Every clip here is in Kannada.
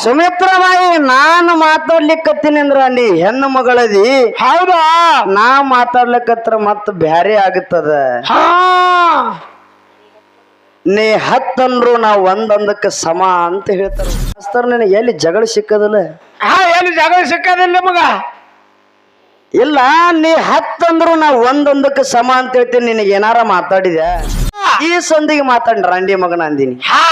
ಸುಮಿತ್ರಮಾಯಿ ನಾನು ಮಾತಾಡ್ಲಿಕ್ಕತ್ತೀನಿ ಅಂದ್ರ ನೀ ಹೆಣ್ಣು ಮಗಳದಿ. ಹೌದಾ? ನಾ ಮಾತಾಡ್ಲಿಕ್ಕತ್ರ ಮತ್ತ ಬ್ಯಾರೆ ಆಗುತ್ತದ. ಹಾ, ನೀ ಹತ್ತಂದ್ರು ನಾ ಒಂದೊಂದಕ್ಕೆ ಸಮ ಅಂತ ಹೇಳ್ತಾರ. ಮಾಸ್ತರ್ ನಿನಗೆ ಎಲ್ಲಿ ಜಗಳ ಸಿಕ್ಕದಲ್ಲ? ಎಲ್ಲಿ ಜಗಳ ಸಿಕ್ಕದಿಲ್ಲ ನಿಮಗ? ಇಲ್ಲ, ನೀ ಹತ್ತಂದ್ರು ನಾ ಒಂದೊಂದಕ್ಕೆ ಸಮ ಅಂತ ಹೇಳ್ತೀನಿ. ನಿನಗೆ ಏನಾರ ಮಾತಾಡಿದೆ ಈ ಸಂದಿಗೆ ಮಾತಾಡ್ರ ರಂಡಿ ಮಗನ ಅಂದಿನಿ. ಹಾ,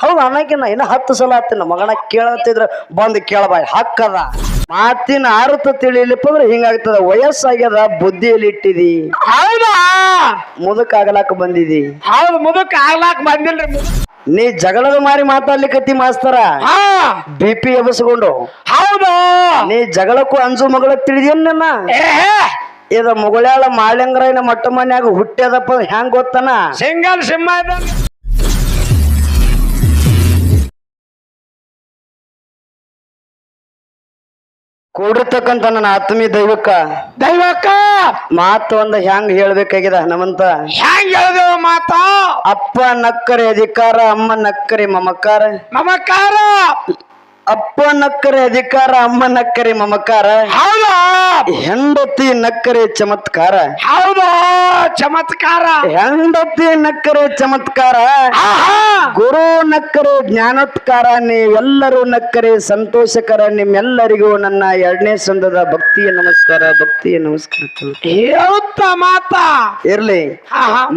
ಹೌದು ಅನ್ನಕಿನ ಇನ್ನ 10 ಸಲ ಹತ್ತಿನ ಮಗನ ಕೇಳತ್ತಿದ್ರ ಬಂದು ಕೇಳಬಾಯ್ ಹಕ್ಕದ. ಮಾತಿನ ಅರ್ಥ ತಿಳಿಲಿಪ್ಪ ಅಂದ್ರೆ ಹಿಂಗಾಗ್ತದ. ವಯಸ್ಸಾಗ್ಯದ, ಬುದ್ಧಿಯಲ್ಲಿ ಇಟ್ಟಿದಿ. ಹೌದಾ? ಮುದಕ್ ಆಗಲಾಕ ಬಂದಿದಿ. ಹೌದು, ಮುದಕ್ ಆಗ್ಲಾಕ್ ಬಂದಿಲ್ರಿ. ನೀ ಜಗಳದ ಮಾರಿ ಮಾತಾಡ್ಲಿಕ್ಕತ್ತಿ ಮಾಸ್ತರ. ಹಾ, BP ಎಬಸ್ಕೊಂಡು. ಹೌದು. ನೀ ಜಗಳಕ್ಕೂ ಅಂಜು ಮಗಳ ತಿಳಿದೇನ್ ನನ್ನ? ಇದ ಮುಗಳಾಳ ಮಾಳ್ಯಂಗ್ರೈನ ಮಟ್ಟ ಮನ್ಯಾಗ ಹುಟ್ಟ್ಯದಪ್ಪ ಹೆಂಗ್ ಗೊತ್ತನ? ಸಿಂಗಲ್ ಸಿಂಹ ಇದ್ದಂಗ. ಕೂಡಿರ್ತಕ್ಕಂತ ನನ್ನ ಆತ್ಮೀಯ ದೈವಕ್ಕ ಮಾತು ಒಂದ ಹೆಂಗ್ ಹೇಳ್ಬೇಕಾಗಿದೆ ಹನುಮಂತ? ಹೆಂಗ್ ಹೇಳ್ದೇವ ಮಾತ? ಅಪ್ಪ ನಕ್ಕರೆ ಅಧಿಕಾರ, ಅಮ್ಮ ನಕ್ಕರೆ ಮಮಕಾರ. ನಮಸ್ಕಾರ. ಅಪ್ಪ ನಕ್ಕರೆ ಅಧಿಕಾರ, ಅಮ್ಮ ನಕ್ಕರೆ ಮಮಕಾರ. ಹೌದಾ? ಹೆಂಡತಿ ನಕ್ಕರೆ ಚಮತ್ಕಾರ. ಹೌದಾ? ಚಮತ್ಕಾರ. ಹೆಂಡತಿ ನಕ್ಕರೆ ಚಮತ್ಕಾರ, ಗುರು ನಕ್ಕರೆ ಜ್ಞಾನೋತ್ಕಾರ. ನೀವೆಲ್ಲರೂ ನಕ್ಕರೆ ಸಂತೋಷಕರ. ನಿಮ್ಮೆಲ್ಲರಿಗೂ ನನ್ನ 2ನೇ ಸಂದದ ಭಕ್ತಿಯ ನಮಸ್ಕಾರ, ಭಕ್ತಿಯ ನಮಸ್ಕಾರ. ಹೇಳ್ತ ಮಾತ ಇರ್ಲಿ,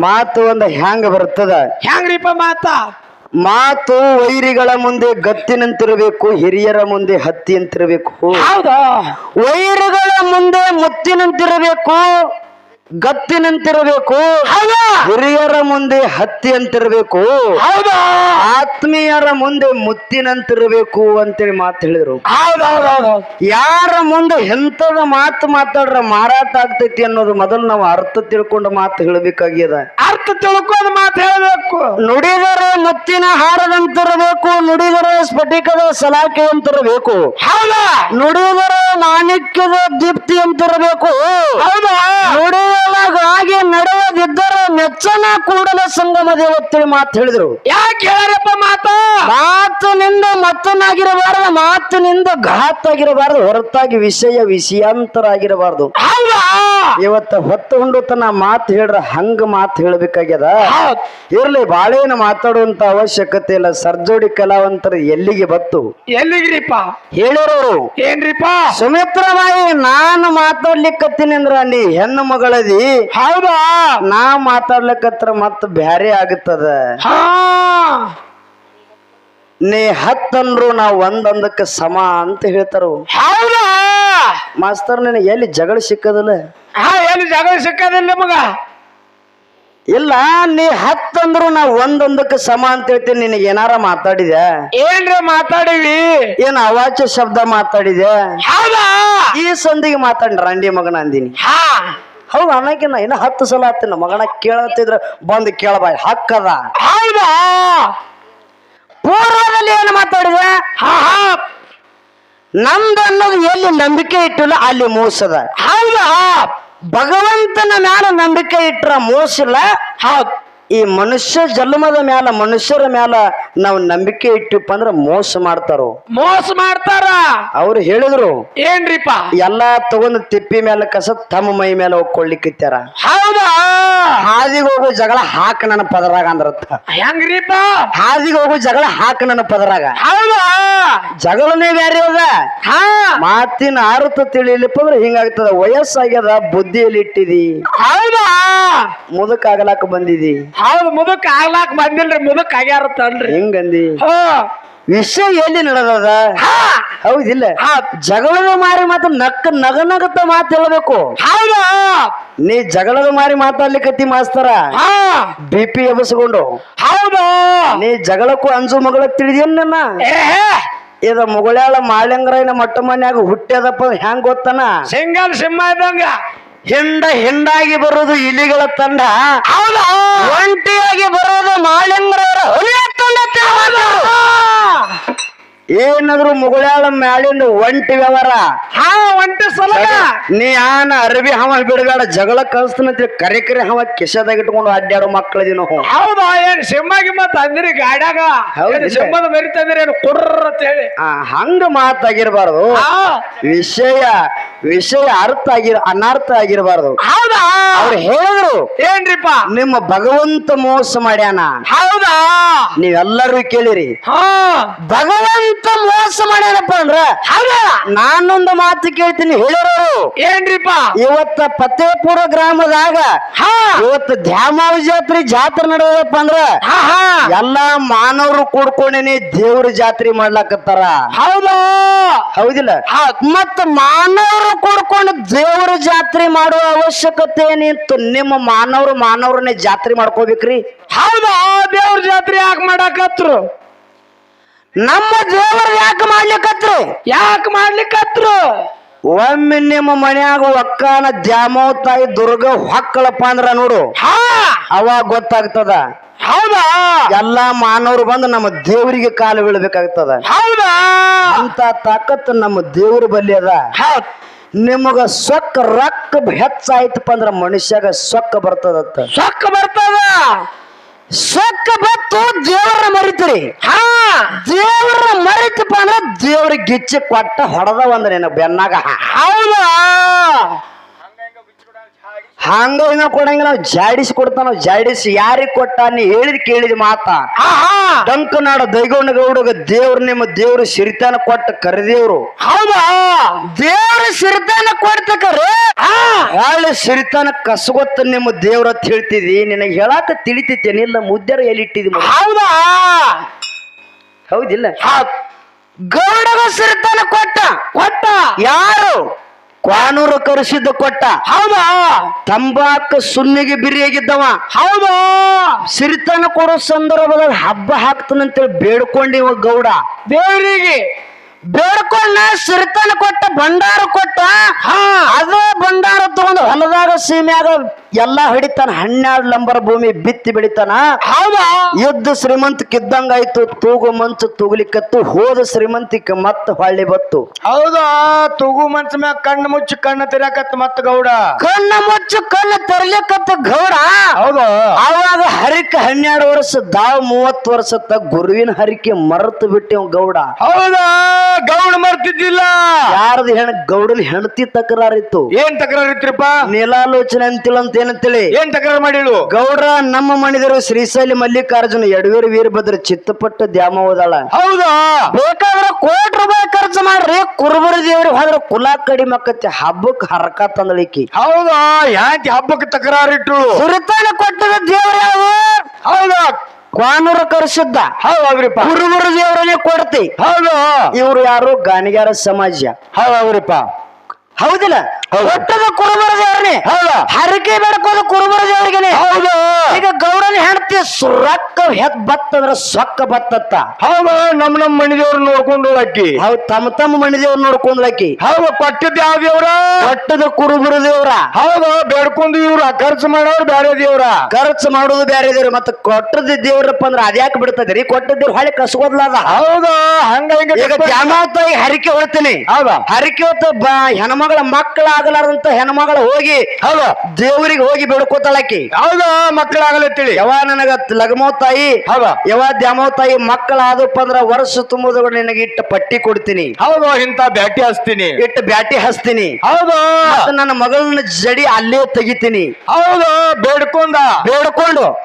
ಮಾತು ಒಂದ ಹೆಂಗ ಬರ್ತದ? ಹೆಂಗ್ರಿಪ್ಪ ಮಾತ? ಮಾತು ವೈರಿಗಳ ಮುಂದೆ ಗತ್ತಿನಂತಿರಬೇಕು, ಹಿರಿಯರ ಮುಂದೆ ಹತ್ತಿಯಂತಿರಬೇಕು. ಹೌದಾ? ವೈರಿಗಳ ಮುಂದೆ ಮುತ್ತಿನಂತಿರಬೇಕು, ಗತ್ತಿನಂತಿರಬೇಕು. ಹಿರಿಯರ ಮುಂದೆ ಹತ್ತಿಯಂತಿರಬೇಕು. ಹೌದಾ? ಆತ್ಮೀಯರ ಮುಂದೆ ಮುತ್ತಿನಂತಿರಬೇಕು ಅಂತೇಳಿ ಮಾತು ಹೇಳಿದ್ರು. ಹೌದೌದೌದು. ಯಾರ ಮುಂದೆ ಎಂತದ ಮಾತು ಮಾತಾಡ್ರ ಮಾರಾಟ ಆಗ್ತೈತಿ ಅನ್ನೋದು ಮೊದಲು ನಾವು ಅರ್ಥ ತಿಳ್ಕೊಂಡು ಮಾತು ಹೇಳಬೇಕಾಗ್ಯದ. ಅರ್ಥ ತಿಳ್ಕೊಂಡು ಮಾತು ಹೇಳಬೇಕು. ನುಡಿದರೆ ಮುತ್ತಿನ ಹಾರದಂತಿರಬೇಕು, ನುಡಿದರೆ ಸ್ಫಟಿಕದ ಸಲಾಕೆ ಅಂತಿರಬೇಕು. ಹೌದಾ? ನುಡಿದರೆ ಮಾಣಿಕ್ಯದ ದೀಪ್ತಿ ಅಂತಿರಬೇಕು. ಹೌದಾ? ಹಾಗೆ ನಡೆಯದಿದ್ದರೆ ಮೆಚ್ಚನ ಕೂಡಲ ಸಂಗಮ ದೇವತ್ತೇಳಿ ಮಾತು ಹೇಳಿದ್ರು. ಯಾಕೆ ಹೇಳ್ರಪ್ಪ ಮಾತ? ಮಾತಿನಿಂದ ಮತ್ತನಾಗಿರಬಾರದು, ಮಾತಿನಿಂದ ಘಾತಾಗಿರಬಾರದು, ಹೊರತಾಗಿ ವಿಷಯಾಂತರ ಆಗಿರಬಾರದು. ಹೌದಾ? ಇವತ್ತ ಹೊತ್ತು ಹೊಂಡುತನ ಮಾತು ಹೇಳ್ರ ಹಂಗ ಮಾತು ಹೇಳ್ಬೇಕಾಗ್ಯದ. ಇರ್ಲಿ, ಬಾಳೇನ ಮಾತಾಡುವಂತ ಅವಶ್ಯಕತೆ ಇಲ್ಲ. ಸರ್ಜೋಡಿ ಕಲಾವಂತರ ಎಲ್ಲಿಗೆ ಬತ್ತು? ಎಲ್ಲಿಗ್ರಿಪ್ಪ ಹೇಳಿರೋರು ಏನ್ರಿಪ್ಪ? ಸುಮಿತ್ರಮಾಯಿ ನಾನು ಮಾತಾಡ್ಲಿಕ್ಕತ್ತೀನಿ ಅಂದ್ರ ನೀ ಹೆಣ್ಣು ಮಗಳದಿ. ಹೌದಾ? ನಾ ಮಾತಾಡ್ಲಿಕ್ಕತ್ರ ಮತ್ತ ಬ್ಯಾರೆ ಆಗುತ್ತದ. ಹಾ, ನೀ ಹತ್ತಂದ್ರು ನಾ ಒಂದೊಂದಕ್ಕೆ ಸಮ ಅಂತ ಹೇಳ್ತಾರ. ಹೌದಾ? ಮಾಸ್ತರ್ ನಿನಗೆ ಎಲ್ಲಿ ಜಗಳ ಸಿಕ್ಕದಲ್ಲ? ಎಲ್ಲಿ ಜಗಳ ಸಿಕ್ಕದಿಲ್ಲ ನಿಮಗ? ಇಲ್ಲ, ನೀ ಹತ್ತಂದ್ರು ನಾ ಒಂದೊಂದಕ್ಕೆ ಸಮ ಅಂತ ಹೇಳ್ತೀನಿ. ನಿನಗೆ ಏನಾರ ಮಾತಾಡಿದೆ? ಏನ್ರಿ ಮಾತಾಡಿವಿ? ಏನ್ ಅವಾಚ್ಯ ಶಬ್ದ ಮಾತಾಡಿದೆ? ಹೌದಾ? ಈ ಸಂದಿಗೆ ಮಾತಾಡ್ರ ರಂಡಿ ಮಗನ ಅಂದಿನಿ. ಹಾ, ಹೌದು ಅನ್ನಕಿನ ಇನ್ನ 10 ಸಲ ಹತ್ತಿನ ಮಗನ ಕೇಳತ್ತಿದ್ರ ಬಂದು ಕೇಳಬಾಯ್ ಹಕ್ಕದ. ಹೌದಾ? ಪೂರ್ವದಲ್ಲಿ ಏನು ಮಾತಾಡಿದೆ? ನಮ್ದು ಅನ್ನೋದು ಎಲ್ಲಿ ನಂಬಿಕೆ ಇಟ್ಟಿಲ್ಲ ಅಲ್ಲಿ ಮೋಸದ. ಹೌದಾ? ಭಗವಂತನ ಮ್ಯಾಲ ನಂಬಿಕೆ ಇಟ್ರ ಮೋಸಿಲ್ಲ. ಹೌದು. ಈ ಮನುಷ್ಯ ಜನ್ಮದ ಮ್ಯಾಲ, ಮನುಷ್ಯರ ಮ್ಯಾಲ ನಾವು ನಂಬಿಕೆ ಇಟ್ಟಿಪ್ಪ ಅಂದ್ರ ಮೋಸ ಮಾಡ್ತಾರೋ. ಮೋಸ ಮಾಡ್ತಾರ. ಅವ್ರು ಹೇಳಿದ್ರು ಏನ್ರಿಪ್ಪ? ಎಲ್ಲಾ ತಗೊಂಡ್ ತಿಪ್ಪಿ ಮೇಲೆ ಕಸ ತಮ್ಮ ಮೈ ಮೇಲೆ ಹೋಗ್ಕೊಳ್ಳಿಕ್ಕಿತ್ತಾರ. ಹೌದಾ? ಹಾದಿಗೆ ಹೋಗೋ ಜಗಳ ಹಾಕ ನನ್ನ ಪದರಾಗ ಅಂದ್ರತ್ತ. ಹೆಂಗ್ರಿಪ್ಪ? ಹಾದಿಗೆ ಹೋಗೋ ಜಗಳ ಹಾಕ ನನ್ನ ಪದರಾಗ. ಹೌದಾ? ಜಗಳನೇ ಬ್ಯಾರೆ ಅದ. ಮಾತಿನ ಅರ್ಥ ತಿಳಿಲಿಪ್ಪ ಅಂದ್ರೆ ಹಿಂಗಾಗ್ತದ. ವಯಸ್ಸಾಗ್ಯದ, ಬುದ್ಧಿಯಲ್ಲಿ ಇಟ್ಟಿದಿ. ಹೌದಾ? ಮುದಕ್ ಆಗಲಾಕ ಬಂದಿದಿ. ಹೌದು, ಮುದಕ್ ಆಗ್ಲಾಕ್ ಬಂದಿಲ್ರಿ, ಮುದಕ್ ಆಗ್ಯಾರತ್ತಲ್ರಿ. ಹೆಂಗಂದಿ? ವಿಷಯ ಎಲ್ಲಿ ನಡೆದದ? ಹೌದಿಲ್ಲ? ಜಗಳದ ಮಾರಿ ಮಾತು ನಗನಗತ ಮಾತು ಹೇಳ್ಬೇಕು. ಹೌದಾ? ನೀ ಜಗಳದ ಮಾರಿ ಮಾತಾಡ್ಲಿಕ್ಕತ್ತಿ ಮಾಸ್ತರ. BP ಎಬಸ್ಕೊಂಡು. ಹೌದಾ? ನೀ ಜಗಳಕ್ಕೂ ಅಂಜು ಮಗಳ ತಿಳಿದೇನ್ ನನ್ನ? ಇದ ಮುಗಳಾಳ ಮಾಳ್ಯಂಗ್ರೈನ ಮಟ್ಟ ಮನ್ಯಾಗ ಹುಟ್ಟ್ಯದಪ್ಪ ಹೆಂಗ್ ಗೊತ್ತನ? ಸಿಂಗಲ್ ಸಿಂಹ ಇದ್ದಂಗ. ಹಿಂಡಾಗಿ ಬರೋದು ಇಲಿಗಳ ತಂಡ. ಹೌದಾ? ಒಂಟಿಯಾಗಿ ಬರೋದು ಮಾಳ್ಯಂಗ್ರವರ ಹುಲಿಯ ತಂಡ. ಏನಾದ್ರು ಮುಗುಳ್ಯಾಳ ಮ್ಯಾಲಿಂದ ಒಂಟಿ ವ್ಯವಹಾರ ಹಾ ಒಂಟಿ ಸಲ ನೀ ಆನ ಅರಬಿ ಹವ ಬಿಡಬೇಡ ಜಗಳ ಕಳಿಸ್ತಾನಂತ ಕರೆ ಹವ ಕಿಶದಾಗ ಇಟ್ಕೊಂಡು ಅಡ್ಡಾಡೋ ಮಕ್ಕಳಿದೀವಿ ನಾವು ಹೌದಾ ಏನ್ ಸಿಂಹ ಗಿಮ್ಮ ತಂದಿರಿ ಗಾಡ್ಯಾಗ ಹೌದು. ಏನ್ ಸಿಂಹದ ಮರಿ ತಂದಿರಿ ಏನು ಕುಡ್ರ ಅಂತ ಹೇಳಿ ಹಂಗ ಮಾತಾಗಿರ್ಬಾರ್ದು ವಿಷಯ ಅನರ್ಥ ಆಗಿರಬಾರ್ದು ಹೌದಾ ಅವ್ರು ಹೇಳಿದ್ರು ಏನ್ರಿಪ್ಪ ನಿಮ್ಮ ಭಗವಂತ ಮೋಸ ಮಾಡ್ಯಾನ ಹೌದಾ ನೀವೆಲ್ಲರೂ ಕೇಳಿರಿ ಹಾ ಭಗವಂತ ಮೋಸ ಮಾಡ್ಯಾನಪ್ಪ ಅಂದ್ರ ಹೌದಾ ನಾನೊಂದು ಮಾತು ಕೇಳ್ತೀನಿ ಹೇಳಿರೋರು ಏನ್ರಿಪ್ಪ ಇವತ್ತ ಫತೇಪುರ ಗ್ರಾಮದಾಗ ಹಾ ಇವತ್ತು ದ್ಯಾಮಾವ ಜಾತ್ರೆ ನಡೆದಪ್ಪ ಅಂದ್ರ ಹಾ ಹಾ ಎಲ್ಲಾ ಮಾನವರು ಕೂಡ್ಕೊಂಡೇನೆ ದೇವ್ರ ಜಾತ್ರೆ ಮಾಡ್ಲಾಕತ್ತಾರ ಹೌದಾ ಹೌದಿಲ್ಲ ಮತ್ತ ಮಾನವರು ಕೂಡ್ಕೊಂಡು ದೇವ್ರ ಜಾತ್ರೆ ಮಾಡುವ ಅವಶ್ಯಕತೆ ಏನಿತ್ತು ನಿಮ್ಮ ಮಾನವ್ರನ್ನೇ ಜಾತ್ರೆ ಮಾಡ್ಕೋಬೇಕ್ರಿ ಹೌದಾ ದೇವ್ರ ಜಾತ್ರೆ ಯಾಕೆ ಮಾಡಾಕತ್ರು ನಮ್ಮ ದೇವ್ರ ಯಾಕೆ ಮಾಡ್ಲಿಕ್ಕತ್ರಿ ಮಾಡ್ಲಿಕ್ಕತ್ರು ಒಮ್ಮೆ ನಿಮ್ಮ ಮನ್ಯಾಗ ಒಕ್ಕಾನ ದ್ಯಾಮವ್ವ ತಾಯಿ ದುರ್ಗ ಹೊಕ್ಕಳಪ್ಪ ಅಂದ್ರ ನೋಡು ಹಾ ಅವಾಗ ಗೊತ್ತಾಗ್ತದ ಹೌದಾ ಎಲ್ಲಾ ಮಾನವರು ಬಂದು ನಮ್ಮ ದೇವರಿಗೆ ಕಾಲು ಬೀಳ್ಬೇಕಾಗ್ತದ ಹೌದಾ ಅಂತ ತಾಕತ್ತು ನಮ್ಮ ದೇವ್ರ ಬಲ್ಲಿ ಅದ ಹೌದ್ ನಿಮಗ ರೊಕ್ಕ ಹೆಚ್ಚಾಯ್ತಪ್ಪ ಅಂದ್ರ ಮನುಷ್ಯಾಗ ಸೊಕ್ಕ ಬರ್ತದತ್ತ ಸೊಕ್ಕ ಬರ್ತದ ಸೊಕ್ಕ ಬತ್ತು ದೇವ್ರ ಮರಿತೀರಿ ಹಾ ದೇವ್ರ ಮರಿತಪ್ಪ ಅಂದ್ರ ದೇವ್ರಿಗೆ ಗಿಚ್ಚಿ ಕೊಟ್ಟ ಹೊಡೆದ ಒಂದ್ ನಿನ್ನ ಬೆನ್ನಾಗ ಹೌದಾ ಹಂಗ ಹಿಂಗ ಕೊಡಂಗಿಲ್ಲ ನಾವು ಜಾಡಿಸಿ ಕೊಡ್ತಾನ ಜಾಡಿಸಿ ಯಾರಿಗ್ ಕೊಟ್ಟ ನೀ ಹೇಳಿದ್ ಕೇಳಿದ ಮಾತಾ ಡಂಕನಾಡ ದೈಗೌಡಗ ನಿಮ್ಮ ದೇವ್ರು ಸಿರಿತಾನ ಕೊಟ್ಟ ಕರೆದೇವ್ರು ಹೌದಾ ದೇವ್ರ ಸಿರಿತಾನ ಕೊಡ್ತಕ್ರೆ ಹಾಳೆ ಸಿರಿತಾನ ಕಸಗೊತ್ತ ನಿಮ್ಮ ದೇವ್ರ ಅಂತ ಹೇಳ್ತಿದಿ ನಿನಗೆ ಹೇಳಾಕ ತಿಳಿತೇನಿಲ್ಲ ಮುದ್ದರ ಎಲ್ಲಿಟ್ಟಿದಿ ಹೌದಾ ಹೌದಿಲ್ಲ ಗೌಡಗ ಸಿರಿತಾನ ಕೊಟ್ಟ ಯಾರು ಕ್ವಾನೂರು ಕರೆಸಿದ್ದ ಕೊಟ್ಟ ಹೌದಾ ತಂಬಾಕ ಸುನ್ನಿಗೆ ಬಿರಿಯಾಗಿದ್ದವ ಹೌದಾ ಸಿರಿತಾನ ಕೊಡೋ ಸಂದರ್ಭದಲ್ಲಿ ಹಬ್ಬ ಹಾಕ್ತಾನಂತೇಳಿ ಬೇಡ್ಕೊಂಡಿವ ಗೌಡ ದೇವರಿಗೆ ಬೇಡ್ಕೊಂಡ ಸಿರಿತಾನ ಕೊಟ್ಟ ಭಂಡಾರ ಕೊಟ್ಟ ಅದೇ ಭಂಡಾರ ತಗೊಂಡು ಹೊಲದಾಗ ಸೀಮ್ಯಾಗ ಎಲ್ಲಾ ಹಿಡಿತಾನ 12 ಲಂಬರ್ ಭೂಮಿ ಬಿತ್ತಿ ಬೆಳಿತಾನ ಹೌದಾ ಯುದ್ಧ ಶ್ರೀಮಂತಿಕಿದ್ದಂಗಾಯ್ತು ತೂಗು ಮಂಚು ತೂಗ್ಲಿಕ್ಕತ್ತು ಹೋದ ಶ್ರೀಮಂತಿಕ ಮತ್ತ ಹೊಳ್ಳಿ ಬತ್ತು ಹೌದಾ ತೂಗು ಮಂಚ ಮ್ಯಾಗ ಕಣ್ಣು ಮುಚ್ಚಿ ಕಣ್ಣು ತೆರಕತ್ತ ಮತ್ತ ಗೌಡ ಕಣ್ಣು ಮುಚ್ಚು ಕಣ್ಣು ತೆರಲಿಕ್ಕತ್ತ ಗೌಡ ಹೌದಾ ಆವಾಗ ಹರಿಕೆ 12 ವರ್ಷ 30 ವರ್ಷದ ಗುರುವಿನ ಹರಿಕೆ ಮರೆತು ಬಿಟ್ಟೆವ್ ಗೌಡ ಹೌದಾ ಗೌಡ ಮರ್ತಿದ್ದಿಲ್ಲ ಯಾರದು ಗೌಡನ ಹೆಂಡತಿ ತಕರಾರಿತ್ತು ಏನ್ ತಕರಾರು ಇತ್ರಿಪ್ಪ ನೀಲಾಲೋಚನೆ ಅಂತಿಲ್ಲ ಏನಂತೇಳಿ ಏನ್ ತಕರಾರು ಮಾಡಿಳು ಗೌಡ್ರ ನಮ್ಮ ಮಣಿದರು ಶ್ರೀಶೈಲಿ ಮಲ್ಲಿಕಾರ್ಜುನ ಯಡವೇರು ವೀರಭದ್ರ ಚಿತ್ತಪಟ್ಟ ದ್ಯಾಮವ್ವದಾಳ ಹೌದಾ ಬೇಕಾದ್ರ ₹1 ಖರ್ಚು ಮಾಡ್ರಿ ಕುರುಬರ ದೇವ್ರಿಗೆ ಹೋದ್ರ ಕುಲ ಕಡಿಮೆ ಆಕತಿ ಹಬ್ಬಕ್ಕೆ ಹರಕ ತಂದಳಿಕಿ ಹೌದಾ ಯಾಕೆ ಹಬ್ಬಕ್ಕೆ ತಕರಾರು ಇಟ್ಟು ಸುರಿತಾನ ಕೊಟ್ಟದ ದೇವ್ರ ಯಾವ ಹೌದಾ ಕ್ವಾನೂರು ಕರೆಸಿದ್ದ ಹೌದ್ರಿಪ್ಪ ಕುರುಬರ ದೇವರನ್ನೇ ಕೊಡ್ತಿ ಹೌದು ಇವ್ರು ಯಾರು ಗಾಣಿಗಾರ ಸಮಾಜ ಹೌದ್ರಿಪ್ಪ ಹೌದಿಲ್ಲ ಒಟ್ಟದ ಕುರುಬರ ದೇವ್ರನೇ ಹೌದಾ ಹರಕೆ ಬೇಡ್ಕೋದು ಕುರುಬರ ದೇವ್ರಿಗೆ ಹೌದು ಈಗ ಗೌಡನ ಹೆಂಡತಿ ರೊಕ್ಕ ಬತ್ತಂದ್ರ ಸೊಕ್ಕ ಬತ್ತತ್ತ ಹೌದು ನಮ್ ಮಣಿದೇವ್ರ ನೋಡ್ಕೊಂಡು ಅಕ್ಕಿ ಹೌದ್ ತಮ್ಮ ಮಣಿದೇವ್ರ ನೋಡ್ಕೊಂಡ್ಲಕ್ಕಿ ಹೌದು ಕೊಟ್ಟಿದ್ದ ಯಾವ ದೇವ್ರ ಒಟ್ಟದ ಕುರುಬರ ದೇವ್ರ ಹೌದು ಬೇಡ್ಕೊಂಡು ಇವ್ರ ಖರ್ಚು ಮಾಡೋರು ಬೇರೆ ದೇವ್ರ ಖರ್ಚು ಮಾಡುದು ಬೇರೆ ದೇವ್ರ ಮತ್ತ ಕೊಟ್ಟದ ದೇವ್ರಪ್ಪ ಅಂದ್ರ ಅದ್ಯಾಕೆ ಬಿಡ್ತದ್ರಿ ಕೊಟ್ಟದ ಹೊಳೆ ಕಸ್ಕೋದ್ಲ ಅದ ಹೌದಾ ಹಂಗ ಈಗ ದ್ಯಾಮವ್ವ ಹರಿಕೆ ಹೊಳ್ತೀನಿ ಹೌದಾ ಹರಿಕೆ ಹೊತ್ತ ಹೆಣ್ಮಗಳ ಮಕ್ಕಳಾಗಲಾರಂತ ಹೆಣ್ಮಗಳ ಹೋಗಿ ಹೌದಾ ದೇವ್ರಿಗೆ ಹೋಗಿ ಬೇಡ್ಕೋತಾಳಕಿ ಹೌದಾ ಮಕ್ಕಳಾಗಲತ್ತಿಳಿ ಯಾವ ನನಗ ಲಗಮವ್ ತಾಯಿ ಹೌದಾ ಯಾವ ದ್ಯಾಮವ್ವ ತಾಯಿ ಮಕ್ಕಳಾದಪ್ಪ ಅಂದ್ರ ವರ್ಷ ತುಂಬುದ ನಿನಗೆ ಇಟ್ಟ ಪಟ್ಟಿ ಕೊಡ್ತೀನಿ ಹೌದು ಇಂತ ಬ್ಯಾಟಿ ಹಚ್ತೀನಿ ಇಟ್ಟ ಬ್ಯಾಟಿ ಹಚ್ತೀನಿ ಹೌದು ನನ್ನ ಮಗಳನ್ನ ಜಡಿ ಅಲ್ಲೇ ತೆಗಿತೀನಿ ಹೌದು ಬೇಡ್ಕೊಂಡು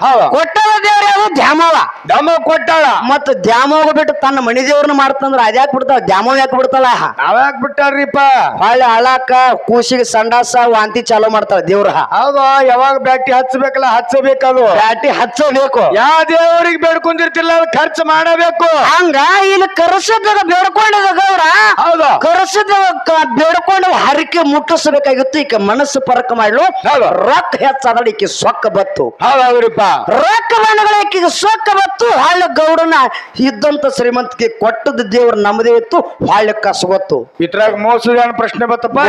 ಹೌದಾ ಕೊಟ್ಟದ ದೇವ್ರ ಯಾವ್ದು ದ್ಯಾಮವ್ವ ದಮ ಕೊಟ್ಟಾಳ ಮತ್ತ ದ್ಯಾಮವ್ವ ಬಿಟ್ಟು ತನ್ನ ಮಣಿ ದೇವ್ರನ್ನ ಮಾಡ್ತಂದ್ರ ಅದ್ಯಾಕ್ ಬಿಡ್ತಾಳ ದ್ಯಾಮವ್ವ ಯಾಕೆ ಬಿಡ್ತಾಳ ನಾವ್ಯಾಕ್ ಬಿಟ್ಟಾರ್ರಿಪ್ಪ ಹೊಳ್ಳಿ ಅಳಾಕ ಕೂಸಿಗೆ ಸಂಡಾಸ ವಾಂತಿ ಚಾಲೂ ಮಾಡ್ತಾಳ ದೇವ್ರ ಹೌದು ಯಾವಾಗ ಬ್ಯಾಟಿ ಹಚ್ಚಬೇಕಲ್ಲ ಹಚ್ಚಬೇಕದು ಬ್ಯಾಟಿ ಹಚ್ಚಬೇಕು ಯಾವ ದೇವರಿಗೆ ಬೇಡ್ಕೊಂಡಿರ್ತಿಲ್ಲ ಅದು ಖರ್ಚು ಮಾಡಬೇಕು ಹಂಗ ಇಲ್ಲಿ ಕರಸದಾಗ ಬೇಡ್ಕೊಂಡಿದ ಗೌರ ಹೌದಾ ಕರಸದ ಬೇಡ್ಕೊಂಡು ಹರಿಕೆ ಮುಟ್ಟಿಸಬೇಕಾಗಿತ್ತು ಈಗ ಮನಸ್ಸು ಪರಕ ಮಾಡ್ಲು ರೊಕ್ಕ ಹೆಚ್ಚಾದ ಈಕೆ ಸೊಕ್ಕ ಬತ್ತು ಹೌದ್ರಿಪ್ಪ ರೊಕ್ಕ ಬಂದಗಳ ಈಕಿಗೆ ಸೊಕ್ಕ ಬತ್ತು ಹಾಳೆ ಗೌಡನ ಇದ್ದಂತ ಶ್ರೀಮಂತಿಗೆ ಕೊಟ್ಟದ ದೇವ್ರ ನಮ್ಮದೇ ಇತ್ತು ಹಾಳೆ ಕಸಗೊತ್ತು ಇದ್ರಾಗ ಮೋಸದ ಪ್ರಶ್ನೆ ಬತ್ತಪ್ಪ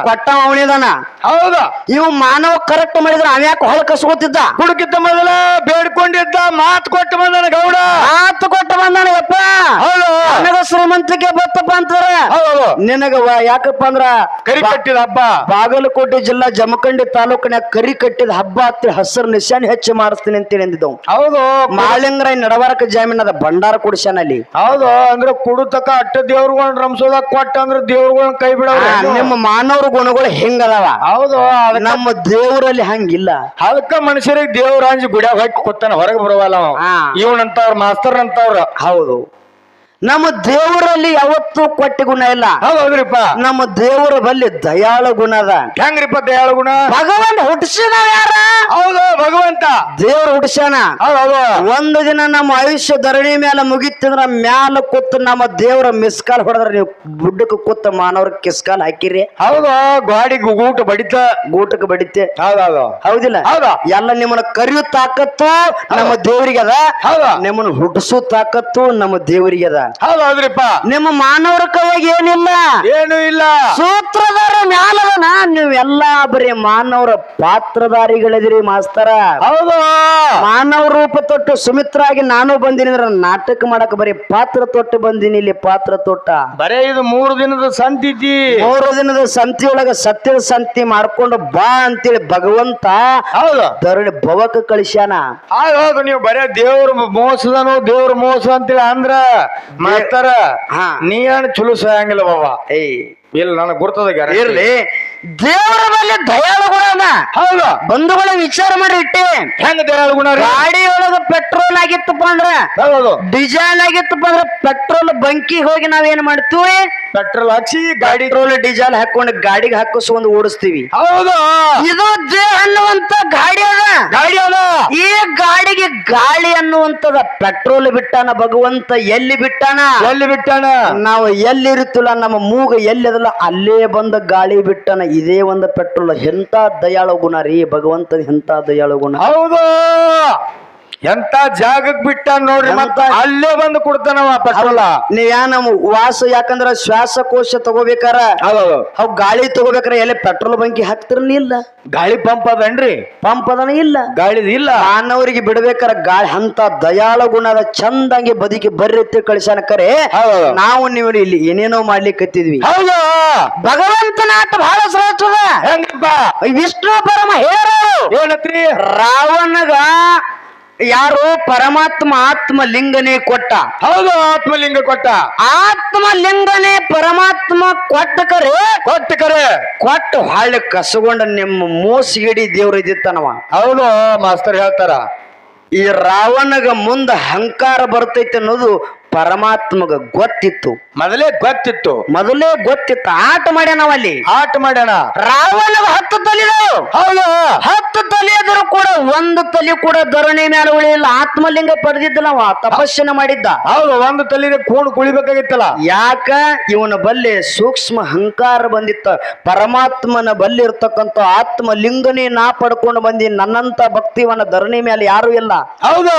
ಕೊಟ್ಟ ಅವನಿದಾನ. ಹೌದು. ಇವು ಮಾನವ ಕರೆಕ್ಟ್ ಮಾಡಿದ್ರ ಅವ್ಯಾಕೆ ಹೊಳ ಕಸ್ಕೋತಿದ್ದ? ಹುಡುಕಿದ್ದ ಮೊದಲ ಬೇಡ್ಕೊಂಡಿದ್ದ, ಮಾತು ಕೊಟ್ಟು ಬಂದನ ಗೌಡ. ಮಾತು ಕೊಟ್ಟು ಬಂದಾನ. ಯಪ್ಪ ಹೌದು. ನನಗ ಶ್ರೀಮಂತಿಕೆ ಬತ್ತಪ್ಪ ಅಂತಾರ. ಹೌದು. ನಿನಗ ಯಾಕಪ್ಪ ಅಂದ್ರ ಕರಿ ಕಟ್ಟಿದ ಹಬ್ಬ. ಬಾಗಲಕೋಟೆ ಜಿಲ್ಲಾ ಜಮಖಂಡಿ ತಾಲೂಕಿನ ಕರಿ ಕಟ್ಟಿದ ಹಬ್ಬ ಹತ್ತಿ ಹಸಿರು ನಿಶಾನೆ ಹೆಚ್ಚು ಮಾಡಿಸ್ತೀನಿ ಅಂತೇಳಿ ಅಂದಿದ್ದವು. ಹೌದು. ಮಾಳಿಂಗರಾಯ್ ನಡವರ್ಕ ಜಾಮೀನದ ಭಂಡಾರ ಕುಡಿಸ್ಯಾನಲ್ಲಿ. ಹೌದು. ಅಂದ್ರೆ ಕುಡುತಕ ಅಟ್ಟ ದೇವ್ರುಗಳನ್ನ ರಂಸೋದಾಗ ಕೊಟ್ಟ ಅಂದ್ರೆ ದೇವ್ರುಗಳನ್ನ ಕೈ ಬಿಡವ್ರ. ನಿಮ್ಮ ಮಾನವರ ಗುಣಗಳು ಹೆಂಗದಾವ? ಹೌದು. ನಮ್ಮ ದೇವರಲ್ಲಿ ಹಂಗಿಲ್ಲ. ಅದಕ್ಕ ಮನುಷ್ಯರಿಗೆ ದೇವ್ರ ಅಂಜಿ ಗುಡಿಯಾಗ ಹೊಟ್ಟಿ ಕೊತ್ತಾನ, ಹೊರಗೆ ಬರವಲ್ಲ. ಇವನಂತವ್ರ ಮಾಸ್ತರ್ ಅಂತವ್ರ. ಹೌದು. ನಮ್ಮ ದೇವರಲ್ಲಿ ಯಾವತ್ತೂ ಕೊಟ್ಟಿ ಗುಣ ಇಲ್ಲ. ಹೌದ್ರಿಪ್ಪ. ನಮ್ಮ ದೇವರ ಬಲ್ಲಿ ದಯಾಳು ಗುಣ ಅದ. ಹೆಂಗ್ರಿಪ್ಪ ದಯಾಳು ಗುಣ? ಭಗವಂತ ಹುಟ್ಟಿಸಿದ ಯಾರ? ಹೌದು, ಭಗವಂತ ದೇವ್ರು ಹುಟ್ಟಿಸ್ಯಾನ. ಹೌದು. ಒಂದು ದಿನ ನಮ್ಮ ಆಯುಷ್ಯ ಧರಣಿ ಮೇಲೆ ಮುಗಿತಂದ್ರ ಮ್ಯಾಲ ಕೂತ್ ನಮ್ಮ ದೇವ್ರ ಮಿಸ್ಕಾಲ್ ಹೊಡೆದ್ರ ನೀವು ಗುಡ್ಡಕ್ಕೆ ಕೂತ ಮಾನವ್ರ ಕಿಸ್ಕಾಲ್ ಹಾಕಿರಿ. ಹೌದು. ಗಾಡಿಗೆ ಗೂಟ ಬಡಿತ, ಗೂಟಕ್ಕೆ ಬಡಿತೆ. ಹೌದೌದು. ಹೌದಿಲ್ಲ? ಹೌದಾ. ಎಲ್ಲ ನಿಮ್ಮನ್ನ ಕರಿಯೋ ತಾಕತ್ತು ನಮ್ಮ ದೇವರಿಗೆ ಅದ. ಹೌದಾ. ನಿಮ್ಮನ್ನ ಹುಟ್ಟಿಸೋ ತಾಕತ್ತು ನಮ್ಮ ದೇವರಿಗೆ ಅದ. ಹೌದೌದ್ರಿಪ್ಪ. ನಿಮ್ಮ ಮಾನವರ ಕೈಯಾಗ ಏನಿಲ್ಲ, ಏನು ಇಲ್ಲ. ಸೂತ್ರಧಾರ ಮ್ಯಾಲದನ. ನೀವೆಲ್ಲಾ ಬರೀ ಮಾನವರ ಪಾತ್ರಧಾರಿಗಳಿದಿರಿ ಮಾಸ್ತರ. ಹೌದು. ಮಾನವ ರೂಪ ತೊಟ್ಟು ಸುಮಿತ್ರಾಗಿ ನಾನು ಬಂದಿನಿ ಅಂದ್ರೆ ನಾಟಕ ಮಾಡಕ್ ಬರೀ ಪಾತ್ರ ತೊಟ್ಟು ಬಂದಿನಿ. ಇಲ್ಲಿ ಪಾತ್ರ ತೊಟ್ಟ ಬರೇ ಇದು 3 ದಿನದ ಸಂತಿತಿ. 3 ದಿನದ ಸಂತಿಯೊಳಗ ಸತ್ಯದ ಸಂತಿ ಮಾಡ್ಕೊಂಡು ಬಾ ಅಂತೇಳಿ ಭಗವಂತ ಹೌದು ಧರಣಿ ಭವಕ ಕಳಿಸ್ಯಾನ. ಹೌದು. ನೀವು ಬರೇ ದೇವ್ರ ಮೋಸದನು, ದೇವ್ರ ಮೋಸ ಅಂತೇಳಿ ಅಂದ್ರ ಮಾಸ್ತರ ನೀ ಏನ್ ಚಲೋ ಸಾಯಂಗಿಲ್ಲ ಬಾಬಾ. ಇಲ್ಲ ನನಗ್ ಗುರ್ತದ ಇರ್ಲಿ. ದೇವರ ಮೇಲೆ ದಯಾಳು ಗುಣ. ಹೌದು. ಬಂಧುಗಳ ವಿಚಾರ ಮಾಡಿ ಇಟ್ಟೆ. ಹೆಂಗ ದಯಾಳು ಗುಣ? ಗಾಡಿಯೊಳಗ ಪೆಟ್ರೋಲ್ ಆಗಿತ್ತಪ್ಪ ಅಂದ್ರ, ಹೌದು, ಡೀಸೆಲ್ ಆಗಿತ್ತಪ್ಪ ಅಂದ್ರ ಪೆಟ್ರೋಲ್ ಬಂಕಿ ಹೋಗಿ ನಾವೇನ್ ಮಾಡ್ತೀವಿ? ಪೆಟ್ರೋಲ್ ಹಚ್ಚಿ ಗಾಡಿ ಪೆಟ್ರೋಲ್ ಡೀಸೆಲ್ ಹಾಕೊಂಡು ಗಾಡಿಗೆ ಹಾಕಿಸ್ಕೊಂಡು ಓಡಿಸ್ತೀವಿ. ಹೌದು. ಇದು ದೇಹ ಅನ್ನುವಂತ ಗಾಡಿ ಅದ. ಗಾಡಿ ಅದ. ಈ ಗಾಡಿಗೆ ಗಾಳಿ ಅನ್ನುವಂತದ ಪೆಟ್ರೋಲ್ ಬಿಟ್ಟಾನ ಭಗವಂತ. ಎಲ್ಲಿ ಬಿಟ್ಟಾನ? ಎಲ್ಲಿ ಬಿಟ್ಟಾನ? ನಾವು ಎಲ್ಲಿ ಇರುತ್ತಿಲ್ಲ, ನಮ್ಮ ಮೂಗ ಎಲ್ಲಿದಲ್ಲ ಅಲ್ಲೇ ಬಂದ ಗಾಳಿ ಬಿಟ್ಟಾನ. ಇದೇ ಒಂದು ಪೆಟ್ರೋಲ್. ಎಂತ ದಯಾಳು ಗುಣ ರೀ ಭಗವಂತ, ಎಂತ ದಯಾಳು ಗುಣ. ಹೌದು. ಎಂತ ಜಾಗಕ್ ಬಿಟ್ಟ ನೋಡ್ರಿ, ಮತ್ತ ಅಲ್ಲೇ ಬಂದು ಕೊಡ್ತಾನವ ಪೆಟ್ರೋಲ. ನೀವ್ ನಮ್ಮ ವಾಸ, ಯಾಕಂದ್ರ ಶ್ವಾಸಕೋಶ ತಗೋಬೇಕಾರ, ಅವ್ ಗಾಳಿ ತಗೋಬೇಕಾರ ಎಲ್ಲಿ ಪೆಟ್ರೋಲ್ ಬಂಕಿ ಹಾಕ್ತಿರಲಿ ಇಲ್ಲ. ಗಾಳಿ ಪಂಪ್ ಅದನ್ರಿ? ಪಂಪ್ ಅದನ ಇಲ್ಲ, ಗಾಳಿದ ಇಲ್ಲ. ಮಾನವರಿಗೆ ಬಿಡ್ಬೇಕಾರ ಗಾಳಿ. ಅಂತ ದಯಾಳ ಗುಣದ ಚಂದಂಗಿ ಬದುಕಿ ಬರ್ರಿ ಕಳಿಸ್ಯಾನ. ಕರೆ ನಾವು ನೀವು ಇಲ್ಲಿ ಏನೇನೋ ಮಾಡ್ಲಿಕ್ಕತ್ತಿದ್ವಿ. ಹೌದು. ಭಗವಂತನ ಆಟ ಬಹಳ ಶ್ರೇಷ್ಠದ. ಹೆಂಗಪ್ಪ? ವಿಷ್ಣು ಪರಮ ಹೇಳು ಏನತ್ರಿ? ರಾವಣಗ ಯಾರು ಪರಮಾತ್ಮ ಆತ್ಮಲಿಂಗನೇ ಕೊಟ್ಟ. ಹೌದು, ಆತ್ಮಲಿಂಗ ಕೊಟ್ಟ. ಆತ್ಮಲಿಂಗನೇ ಪರಮಾತ್ಮ ಕೊಟ್ಟ ಕರೆ ಕೊಟ್ಟು ಹಾಳೆ ಕಸಗೊಂಡ ನಿಮ್ಮ ಮೋಸಗಿಡಿ ದೇವ್ರ ಇದ್ದಿತ್ತನವ. ಹೌದು, ಮಾಸ್ತರ್ ಹೇಳ್ತಾರ. ಈ ರಾವಣಗ ಮುಂದ ಅಹಂಕಾರ ಬರ್ತೈತೆ ಅನ್ನೋದು ಪರಮಾತ್ಮಗ ಗೊತ್ತಿತ್ತು. ಮೊದಲೇ ಗೊತ್ತಿತ್ತು. ಆಟ ಮಾಡ್ಯಾನವ ಅಲ್ಲಿ. ಆಟ ಮಾಡ್ಯಾನ. ರಾವಣಗ 10 ತಲೆದವು. ಹೌದು. 10 ತಲೆ ಇದ್ರು ಕೂಡ ಒಂದು ತಲೆ ಕೂಡ ಧರಣಿ ಮೇಲೆ ಉಳಿಯಿಲ್ಲ. ಆತ್ಮಲಿಂಗ ಪಡೆದಿದ್ದನವ, ತಪಸ್ಸನ ಮಾಡಿದ್ದ. ಹೌದು. ಒಂದು ತಲೆ ಕೂಣು ಕುಳಿಬೇಕಾಗಿತ್ತಲ್ಲ. ಯಾಕ? ಇವನ ಬಲ್ಲಿ ಸೂಕ್ಷ್ಮ ಅಹಂಕಾರ ಬಂದಿತ್ತ. ಪರಮಾತ್ಮನ ಬಲ್ಲಿ ಇರ್ತಕ್ಕಂಥ ಆತ್ಮಲಿಂಗನೇ ನಾ ಪಡ್ಕೊಂಡು ಬಂದಿ. ನನ್ನಂತ ಭಕ್ತಿವನ ಧರಣಿ ಮೇಲೆ ಯಾರು ಇಲ್ಲ. ಹೌದು.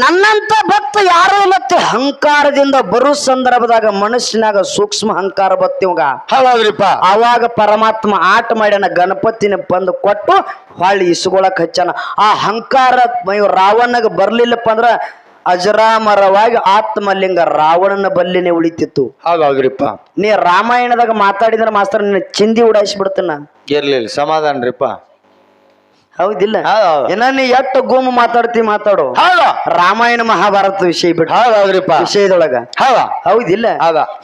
ನನ್ನಂತ ಭಕ್ತ ಯಾರು ಇಲ್ಲ. ಅಹಂಕಾರದಿಂದ ಬರೋ ಸಂದರ್ಭದಾಗ ಮನಸ್ಸಿನಾಗ ಸೂಕ್ಷ್ಮ ಅಹಂಕಾರ ಬತ್ತಿವಾಗ. ಹೌದ್ರಿಪ್ಪ. ಅವಾಗ ಪರಮಾತ್ಮ ಆಟ ಮಾಡ್ಯಾನ. ಗಣಪತಿನ ಬಂದು ಕೊಟ್ಟು ಹೊಳ್ಳಿ ಇಸ್ಕೊಳಕ್ ಹಚ್ಚಾನ. ಆ ಅಹಂಕಾರ ರಾವಣಗ ಬರ್ಲಿಲ್ಲಪ್ಪ ಅಂದ್ರ ಅಜರಾಮರವಾಗಿ ಆತ್ಮಲಿಂಗ ರಾವಣನ ಬಲ್ಲಿನೇ ಉಳಿತಿತ್ತು. ಹೌದ್ರಿಪ್ಪ. ನೀ ರಾಮಾಯಣದಾಗ ಮಾತಾಡಿದ್ರ ಮಾಸ್ತರ್ ನಿನ್ನ ಚಿಂದಿ ಉಡಾಯಿಸ್ಬಿಡ್ತನ. ಇರ್ಲಿಲ್ಲ, ಸಮಾಧಾನ್ರಿಪ್ಪ. ಹೌದಿಲ್ಲ? ಏನ ನೀ ಎಷ್ಟು ಗುಮ್ ಮಾತಾಡು. ರಾಮಾಯಣ ಮಹಾಭಾರತ ವಿಷಯ ಬಿಟ್ಟು ವಿಷಯದೊಳಗ ಹೌದಿಲ್ಲ?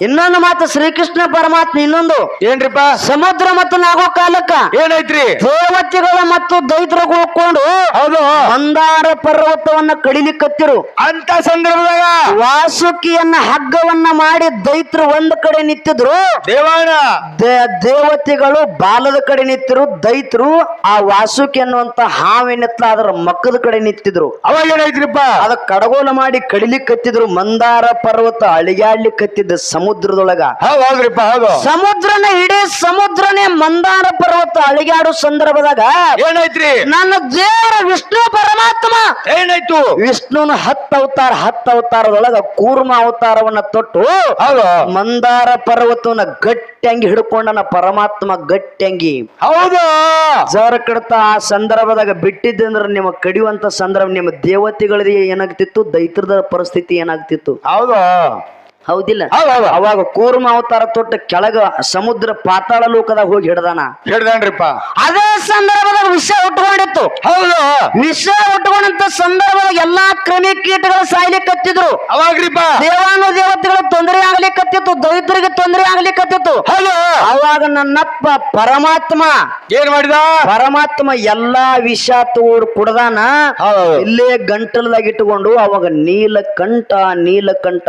ಇನ್ನೊಂದು ಮಾತು, ಶ್ರೀಕೃಷ್ಣ ಪರಮಾತ್ಮ ಇನ್ನೊಂದು ಏನ್ರಿಪ್ಪ? ಸಮುದ್ರ ಮತ್ತು ನಾಗೋ ಕಾಲಕ್ಕ ಏನೈತ್ರಿ? ದೇವತೆಗಳ ಮತ್ತು ದೈತ್ರಗಳು ಹೋಗ್ಕೊಂಡು ಹೌದು ಮಂದಾರ ಪರ್ವತವನ್ನ ಕಡಿಲಿಕ್ಕತ್ತಿರು. ಅಂತ ಸಂದರ್ಭದಾಗ ವಾಸುಕಿಯನ್ನ ಹಗ್ಗವನ್ನ ಮಾಡಿ ದೈತ್ರು ಒಂದ್ ಕಡೆ ನಿಂತಿದ್ರು. ದೇವತೆಗಳು ಬಾಲದ ಕಡೆ ನಿಂತಿರು. ದೈತ್ರು ಆ ವಾಸುಕಿಯನ್ನು ಅನ್ನುವಂತ ಹಾವೇನಿತ್ಲ ಅದರ ಮಕ್ಕದ ಕಡೆ ನಿಂತಿದ್ರು. ಅವಾಗ ಏನಾಯ್ತ್ರಿಪ್ಪ? ಅದ ಕಡಗೋಲ ಮಾಡಿ ಕಡಿಲಿಕ್ಕತ್ತಿದ್ರು. ಮಂದಾರ ಪರ್ವತ ಅಳಿಗಾಡ್ಲಿಕ್ಕತ್ತಿದ್ದ ಸಮುದ್ರದೊಳಗ. ಹೌದ್ರಿಪ್ಪ, ಹೌದು. ಸಮುದ್ರನ ಇಡೀ ಸಮುದ್ರನೇ ಮಂದಾರ ಪರ್ವತ ಅಳಿಗಾಡೋ ಸಂದರ್ಭದಾಗ ಏನಾಯ್ತ್ರಿ? ನನ್ನ ದೇವರ ವಿಷ್ಣು ಪರಮಾತ್ಮ ಏನಾಯ್ತು? ವಿಷ್ಣುನ 10 ಅವತಾರದೊಳಗ ಕೂರ್ಮ ಅವತಾರವನ್ನ ತೊಟ್ಟು ಹೌದು. ಮಂದಾರ ಪರ್ವತವನ್ನ ಗಟ್ಟಿಯಂಗಿ ಹಿಡ್ಕೊಂಡನ ಪರಮಾತ್ಮ ಗಟ್ಟಿಯಂಗಿ. ಹೌದು. ಜರ ಕಡ್ತ ಆ ಸಂದರ್ಭದಾಗ ಬಿಟ್ಟಿದ್ದಂದ್ರ ನಿಮ್ಮ ಕಡಿಯುವಂತ ಸಂದರ್ಭ ನಿಮ್ಮ ದೇವತೆಗಳಿಗೆ ಏನಾಗ್ತಿತ್ತು, ದೈತ್ರದ ಪರಿಸ್ಥಿತಿ ಏನಾಗ್ತಿತ್ತು. ಹೌದು. ಹೌದಿಲ್ಲ? ಹೌದು. ಅವಾಗ ಕೂರ್ಮ ಅವತಾರ ತೊಟ್ಟ ಕೆಳಗ ಸಮುದ್ರ ಪಾತಾಳ ಲೋಕದಾಗ ಹೋಗಿ ಹಿಡ್ದಾನ. ಹಿಡ್ದಾನ್ರಿಪ್ಪ. ಅದೇ ಸಂದರ್ಭದಾಗ ವಿಷ ಉಟ್ಕೊಂಡಿತ್ತು. ಹೌದು. ವಿಷ ಉಟ್ಕೊಂಡಂತ ಸಂದರ್ಭದಾಗ ಎಲ್ಲಾ ಕ್ರಿಮಿ ಕೀಟಗಳು ಸಾಯ್ಲಿಕ್ಕತ್ತಿದ್ರು. ಅವಾಗ್ರಿಪ್ಪ ದೇವಾನು ದೇವತೆಗಳ ತೊಂದರೆ ಆಗ್ಲಿಕ್ಕತ್ತಿತ್ತು, ದೈತ್ರಿಗೆ ತೊಂದರೆ ಆಗ್ಲಿಕ್ಕತ್ತಿತ್ತು. ಹೌದು. ಅವಾಗ ನನ್ನಪ್ಪ ಪರಮಾತ್ಮ ಏನ್ ಮಾಡಿದ? ಪರಮಾತ್ಮ ಎಲ್ಲಾ ವಿಷ ತೋಡ್ ಕುಡ್ದಾನ. ಹೌದು. ಇಲ್ಲೇ ಗಂಟಲದಾಗ ಇಟ್ಟುಕೊಂಡು ಅವಾಗ ನೀಲಕಂಠ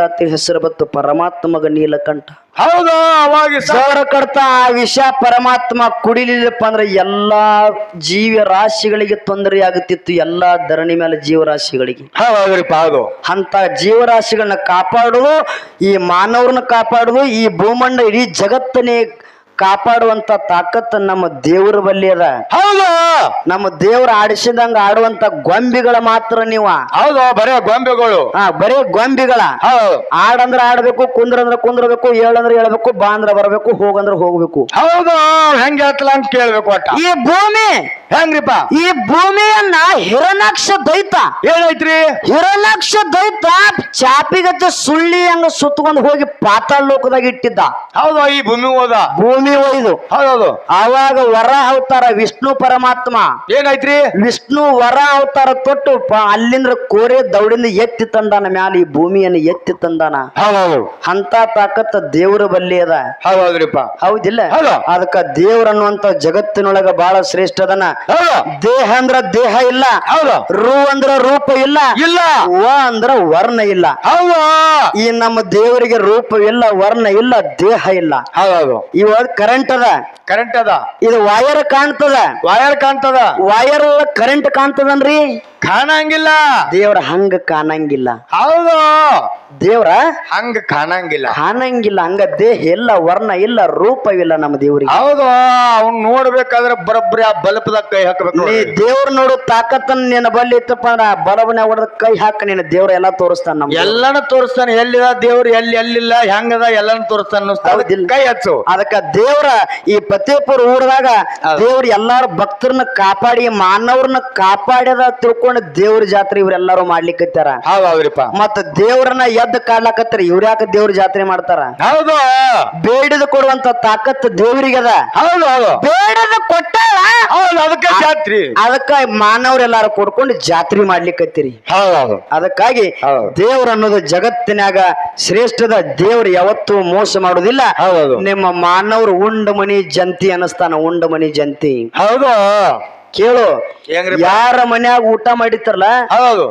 ಅಂತ ಹೆಸರು ಬತ್ತು. ಪರಮಾತ್ಮಗ ನೀಲಕಂಠ. ಹೌದು. ಅವಾಗ ಸೌರ ಕಡ್ತ ಆ ವಿಷ ಪರಮಾತ್ಮ ಕುಡಿಲಿಲ್ಲಪ್ಪ ಅಂದ್ರೆ ಎಲ್ಲಾ ಜೀವ ರಾಶಿಗಳಿಗೆ ತೊಂದರೆ ಆಗುತ್ತಿತ್ತು. ಎಲ್ಲಾ ಧರಣಿ ಮೇಲೆ ಜೀವರಾಶಿಗಳಿಗೆ. ಹೌದ್ರಿಪ್ಪ, ಹೌದು. ಅಂತ ಜೀವರಾಶಿಗಳನ್ನ ಕಾಪಾಡುವುದು, ಈ ಮಾನವರನ್ನ ಕಾಪಾಡುವುದು, ಈ ಭೂಮಂಡ ಇಡೀ ಜಗತ್ತನ್ನೇ ಕಾಪಾಡುವಂತ ತಾಕತ್ ನಮ್ಮ ದೇವರ ಬಲ್ಲಿ ಅದ. ಹೌದು. ನಮ್ಮ ದೇವ್ರ ಆಡಿಸಿದಂಗ ಆಡುವಂತ ಗೊಂಬಿಗಳ ಮಾತ್ರ ನೀವ. ಹೌದು. ಬರೇ ಗೊಂಬೆಗಳು. ಬರೇ ಗೊಂಬಿಗಳ. ಹೌದು. ಆಡಂದ್ರ ಆಡ್ಬೇಕು, ಕುಂದ್ರಂದ್ರ ಕುಂದ್ರಬೇಕು, ಹೇಳಂದ್ರ ಹೇಳ್ಬೇಕು, ಬಾ ಅಂದ್ರ ಬರ್ಬೇಕು, ಹೋಗಂದ್ರ ಹೋಗ್ಬೇಕು. ಹೌದು. ಹೆಂಗ ಹೇಳ್ತಲ್ಲ ಅಂತ ಕೇಳ್ಬೇಕು. ಒಟ್ಟ ಈ ಭೂಮಿ ಹೆಂಗ್ರಿಪ್ಪ? ಈ ಭೂಮಿಯನ್ನ ಹಿರಣ್ಯಾಕ್ಷ ದೈತ ಏನಾಯ್ತ್ರಿ? ಹಿರಣ್ಯಾಕ್ಷ ದೈತ ಚಾಪಿಗಚ್ಚ ಸುಳ್ಳಿ ಹಂಗ ಸುತ್ತಕೊಂಡು ಹೋಗಿ ಪಾತಾಳ ಲೋಕದಾಗ ಇಟ್ಟಿದ್ದ. ಹೌದು. ಈ ಭೂಮಿ ಹೋದ. ಭೂಮಿ ಒಯ್ದು. ಹೌದು. ಆವಾಗ ವರ ಅವತಾರ ವಿಷ್ಣು ಪರಮಾತ್ಮ ಏನಾಯ್ತ್ರಿ? ವಿಷ್ಣು ವರ ಅವತಾರ ತೊಟ್ಟು ಅಲ್ಲಿಂದ್ರ ಕೋರೆ ದೌಡಿಂದ ಎತ್ತಿ ತಂದಾನ ಮ್ಯಾಲ ಈ ಭೂಮಿಯನ್ನು ಎತ್ತಿ ತಂದಾನ. ಹೌದು. ಅಂತ ತಾಕತ್ತ ದೇವರ ಬಲ್ಲಿ ಅದ. ಹೌದ್ರಿಪ್ಪ. ಹೌದಿಲ್ಲ? ಹೌದು. ಅದಕ್ಕ ದೇವ್ರ ಅನ್ನುವಂತ ಜಗತ್ತಿನೊಳಗ ಬಹಳ ಶ್ರೇಷ್ಠ ಅದನ. ಹೌದು. ದೇಹ ಅಂದ್ರ ದೇಹ ಇಲ್ಲ. ಹೌದು. ರೂ ಅಂದ್ರ ರೂಪ ಇಲ್ಲ. ಇಲ್ಲ. ವ ಅಂದ್ರ ವರ್ಣ ಇಲ್ಲ. ಹೌದು. ಈ ನಮ್ಮ ದೇವರಿಗೆ ರೂಪ ಇಲ್ಲ, ವರ್ಣ ಇಲ್ಲ, ದೇಹ ಇಲ್ಲ. ಹೌದು. ಇವಾಗ ಕರೆಂಟ್ ಅದ. ಕರೆಂಟ್ ಅದ. ಇದು ವೈರ್ ಕಾಣ್ತದ. ವಯರ್ ಕಾಣ್ತದ. ವೈರ್ ಕರೆಂಟ್ ಕಾಣ್ತದನ್ರಿ. ಕಾಣಂಗಿಲ್ಲ. ದೇವ್ರ ಹಂಗ ಕಾಣಂಗಿಲ್ಲ. ಹೌದು. ದೇವ್ರ ಹಂಗ ಕಾಣಂಗಿಲ್ಲ. ಕಾಣಂಗಿಲ್ಲ. ಹಂಗ ದೇಹ ಇಲ್ಲ, ವರ್ಣ ಇಲ್ಲ, ರೂಪವಿಲ್ಲ ನಮ್ಮ ದೇವ್ರಿಗೆ. ಹೌದು. ಅವ್ನ್ ನೋಡ್ಬೇಕಾದ್ರೆ ಬರಬ್ರಿ ಆ ಬಲ್ಪದಾಗ ಕೈ ಹಾಕ್ಬೇಕು. ನೀ ದೇವ್ರ ನೋಡು ತಾಕತ್ತನ್ನ ನಿನ್ನ ಬಲ್ಲಿ ಇತ್ತಪ್ಪ ಅಂದ್ರ ಆ ಬಲವನ್ನ ಹೊಡೆದ ಕೈ ಹಾಕ, ನಿನ್ನ ದೇವ್ರ ಎಲ್ಲಾ ತೋರಿಸ್ತಾನ. ನಮ್ಗೆ ಎಲ್ಲಾನು ತೋರಿಸ್ತಾನೆ. ಎಲ್ಲಿದ ದೇವ್ರು, ಎಲ್ಲಿಲ್ಲ, ಹೆಂಗದ ಎಲ್ಲಾನು ತೋರಿಸ್ತಾನ. ಕೈ ಹಚ್ಚು. ಅದಕ್ಕ ದೇವ್ರ ಈ ಫತೇಪುರ ಊರದಾಗ ದೇವ್ರ ಎಲ್ಲಾರು ಭಕ್ತರನ್ನ ಕಾಪಾಡಿ ಮಾನವ್ರನ್ನ ಕಾಪಾಡ್ಯದ ತಿಳ್ಕೊಂಡು ದೇವ್ರ ಜಾತ್ರೆ ಇವ್ರೆಲ್ಲಾರು ಮಾಡ್ಲಿಕ್ಕತ್ತಾರ. ಹೌದ್ರಿಪ್ಪ. ಮತ್ತ ದೇವ್ರನ್ನ ಎದ್ದು ಕಾಡ್ಲಾಕತ್ತಾರ. ಇವ್ರ್ಯಾಕ ದೇವ್ರ ಜಾತ್ರೆ ಮಾಡ್ತಾರ? ಹೌದು. ಬೇಡಿದ ಕೊಡುವಂತ ತಾಕತ್ ದೇವ್ರಿಗದ. ಹೌದು. ಹೌದು. ಬೇಡದ ಕೊಟ್ಟಾಳ. ಹೌದು. ಅದಕ್ಕೆ ಜಾತ್ರಿ. ಅದಕ್ಕ ಮಾನವ್ರೆಲ್ಲಾರು ಕೊಡ್ಕೊಂಡು ಜಾತ್ರೆ ಮಾಡ್ಲಿಕ್ಕತ್ತೀರಿ. ಹೌದು. ಅದಕ್ಕಾಗಿ ದೇವ್ರ ಅನ್ನೋದು ಜಗತ್ತಿನಾಗ ಶ್ರೇಷ್ಠದ. ದೇವ್ರ ಯಾವತ್ತೂ ಮೋಸ ಮಾಡುದಿಲ್ಲ. ಹೌದು. ನಿಮ್ಮ ಮಾನವ್ರು ಉಂಡ ಮನಿ ಜಂತಿ ಅನಸ್ತಾನ. ಉಂಡ ಮನಿ ಜಂತಿ. ಹೌದು. ಕೇಳು, ಹೆಂಗ್ರಿ? ಯಾರ ಮನ್ಯಾಗ ಊಟ ಮಾಡಿರ್ತಾರಲ್ಲ ಹೌದು,